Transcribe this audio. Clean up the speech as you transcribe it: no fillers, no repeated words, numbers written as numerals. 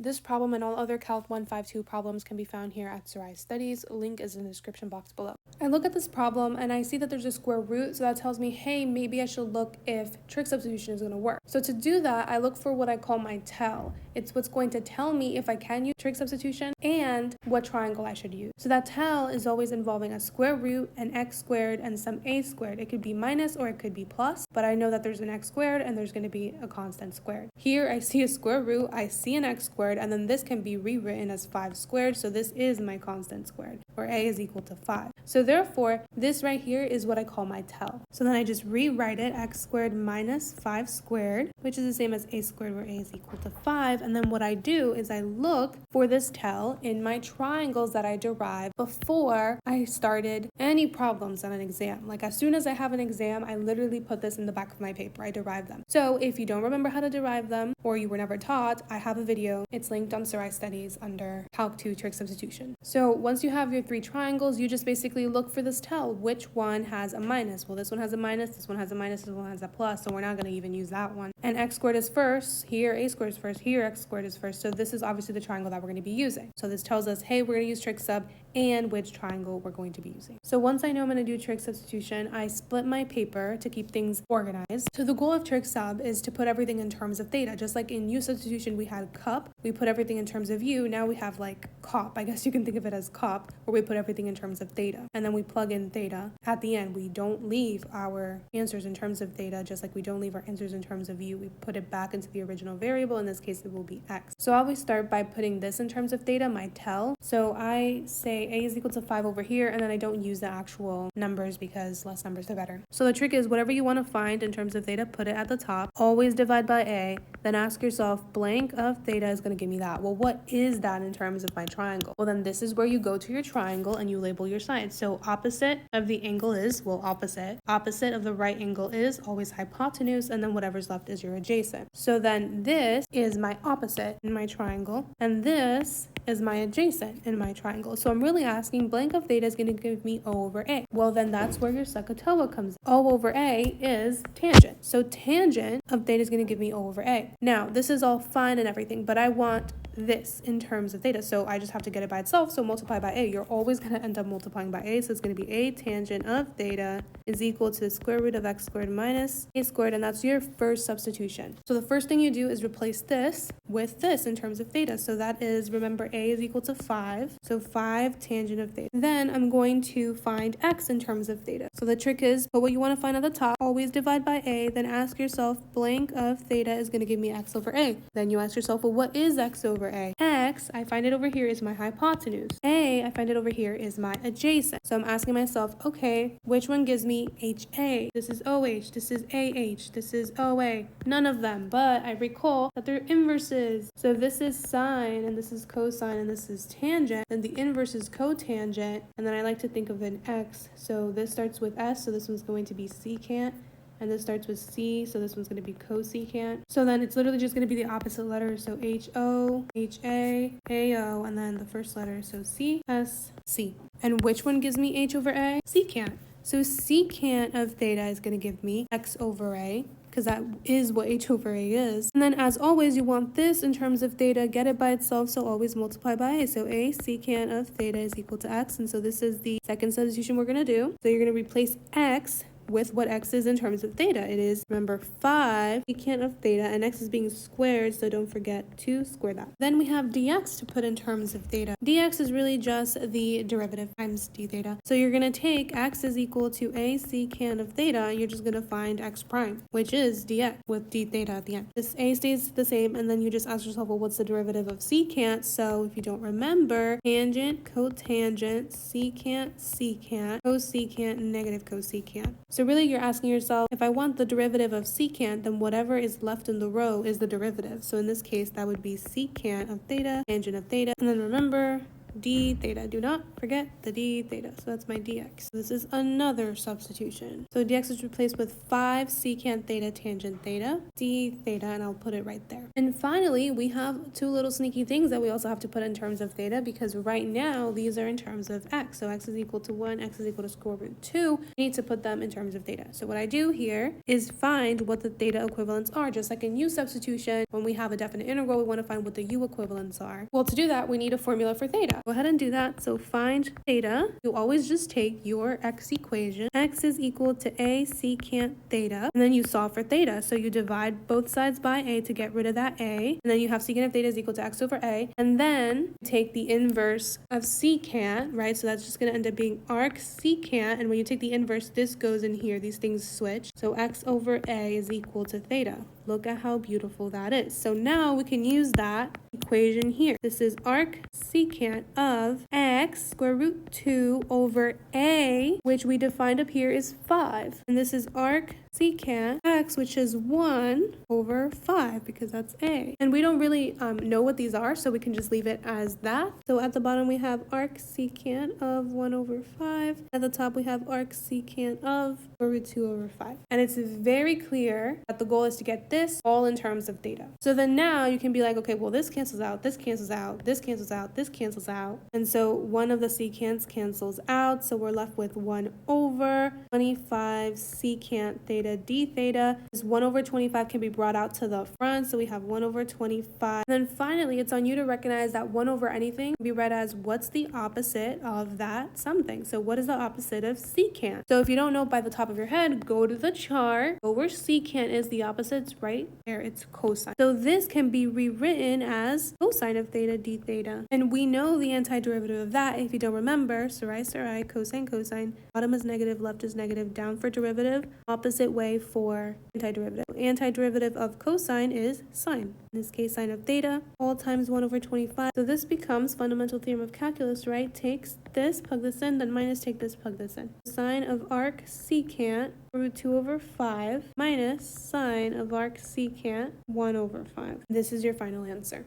This problem and all other Calc 152 problems can be found here at Sarai Studies. Link is in the description box below. I look at this problem and I see that there's a square root, so that tells me, hey, maybe I should look if trig substitution is going to work. So to do that, I look for what I call my tell. It's what's going to tell me if I can use trig substitution and what triangle I should use. So that tell is always involving a square root, an x squared, and some a squared. It could be minus or it could be plus, but I know that there's an x squared and there's going to be a constant squared. Here I see a square root, I see an x squared, and then this can be rewritten as 5 squared, so this is my constant squared, where a is equal to 5. So therefore, this right here is what I call my tell. So then I just rewrite it, x squared minus 5 squared, which is the same as a squared, where a is equal to 5. And then what I do is I look for this tell in my triangles that I derived before I started any problems on an exam. Like as soon as I have an exam, I literally put this in the back of my paper. I derive them. So if you don't remember how to derive them, or you were never taught, I have a video. It's linked on Sarai Studies under Calc 2 trig substitution. So once you have your 3 triangles, you just basically look for this tell. Which one has a minus? Well, this one has a minus, this one has a minus, this one has a plus, so we're not going to even use that one. And x squared is first, here a squared is first, here x squared is first. So this is obviously the triangle that we're going to be using. So this tells us, hey, we're going to use TrigSub and which triangle we're going to be using. So once I know I'm going to do trig substitution, I split my paper to keep things organized. So the goal of TrigSub is to put everything in terms of theta. Just like in U substitution we had cup, we put everything in terms of U. Now we have like cop. I guess you can think of it as cop, where we put everything in terms of theta. And then we plug in theta at the end. We don't leave our answers in terms of theta, just like we don't leave our answers in terms of U. We put it back into the original variable. In this case, it will be x. So I always start by putting this in terms of theta, my tell. So I say a is equal to 5 over here, and then I don't use the actual numbers because less numbers the better. So the trick is whatever you want to find in terms of theta, put it at the top. Always divide by a. Then ask yourself, blank of theta is going to give me that. Well, what is that in terms of my triangle? Well, then this is where you go to your triangle and you label your sides. So opposite of the angle is, well, opposite. Opposite of the right angle is always hypotenuse, and then whatever's left is your adjacent. So then this is my opposite in my triangle, and this is my adjacent in my triangle. So I'm really asking, blank of theta is going to give me O over A. Well, then that's where your SOHCAHTOA comes in. O over A is tangent. So tangent of theta is going to give me O over A. Now, this is all fine and everything, but I want this in terms of theta. So I just have to get it by itself. So multiply by A. You're always going to end up multiplying by A. So it's going to be A tangent of theta is equal to the square root of x squared minus a squared. And that's your first substitution. So the first thing you do is replace this with this in terms of theta. So that is, remember, A is equal to 5. So 5 tangent of theta. Then I'm going to find x in terms of theta. So the trick is, put what you want to find at the top, always divide by A, then ask yourself, blank of theta is going to give me x over A. Then you ask yourself, well, what is x over A? X, I find it over here, is my hypotenuse. A, I find it over here, is my adjacent. So I'm asking myself, okay, which one gives me HA? This is OH, this is AH, this is OA. None of them, but I recall that they're inverses. So if this is sine, and this is cosine, and this is tangent, then the inverse is cotangent, and then I like to think of an x. So this starts with S, so this one's going to be secant. And this starts with C, so this one's going to be cosecant. So then it's literally just going to be the opposite letters. So H-O, H-A, A-O, and then the first letter. So C, S, C. And which one gives me H over A? Secant. So secant of theta is going to give me X over A, because that is what H over A is. And then as always, you want this in terms of theta, get it by itself, so always multiply by A. So A secant of theta is equal to X, and so this is the second substitution we're going to do. So you're going to replace X with what x is in terms of theta. It is, remember, 5 secant of theta, and x is being squared, so don't forget to square that. Then we have dx to put in terms of theta. Dx is really just the derivative times d theta. So you're going to take x is equal to a secant of theta, and you're just going to find x prime, which is dx, with d theta at the end. This a stays the same, and then you just ask yourself, well, what's the derivative of secant? So if you don't remember, tangent, cotangent, secant, secant, cosecant, negative cosecant. So really you're asking yourself, if I want the derivative of secant, then whatever is left in the row is the derivative. So in this case, that would be secant of theta, tangent of theta. And then remember, d theta. Do not forget the d theta. So that's my dx. This is another substitution. So dx is replaced with 5 secant theta tangent theta, d theta, and I'll put it right there. And finally, we have two little sneaky things that we also have to put in terms of theta, because right now these are in terms of x. So x is equal to 1, x is equal to square root 2. We need to put them in terms of theta. So what I do here is find what the theta equivalents are. Just like in u substitution, when we have a definite integral, we want to find what the u equivalents are. Well, to do that, we need a formula for theta. Go ahead and do that. So find theta. You always just take your x equation. X is equal to a secant theta, and then you solve for theta. So you divide both sides by a to get rid of that a, and then you have secant of theta is equal to x over a, and then take the inverse of secant, right? So that's just going to end up being arc secant, and when you take the inverse, this goes in here. These things switch. So x over a is equal to theta. Look at how beautiful that is. So now we can use that equation here. This is arc secant of x square root 2 over a, which we defined up here is 5. And this is arc secant x, which is 1 over 5, because that's a. And we don't really know what these are, so we can just leave it as that. So at the bottom we have arc secant of 1 over 5. At the top we have arc secant of square root 2 over 5. And it's very clear that the goal is to get this all in terms of theta. So then now you can be like, okay, well, this cancels out, this cancels out, this cancels out, this cancels out. And so one of the secants cancels out. So we're left with 1 over 25 secant theta d theta. This 1 over 25 can be brought out to the front. So we have 1 over 25. And then finally, it's on you to recognize that 1 over anything can be read as what's the opposite of that something. So what is the opposite of secant? So if you don't know by the top of your head, go to the chart, go where secant is, the opposite's right there, it's cosine. So this can be rewritten as cosine of theta d theta. And we know the antiderivative of that. If you don't remember, sarai, cosine, cosine, bottom is negative, left is negative, down for derivative, opposite way for antiderivative. Antiderivative of cosine is sine. In this case, sine of theta, all times 1 over 25. So this becomes fundamental theorem of calculus, right? Takes this, plug this in, then minus take this, plug this in. Sine of arc secant root 2 over 5 minus sine of arc secant 1 over 5. This is your final answer.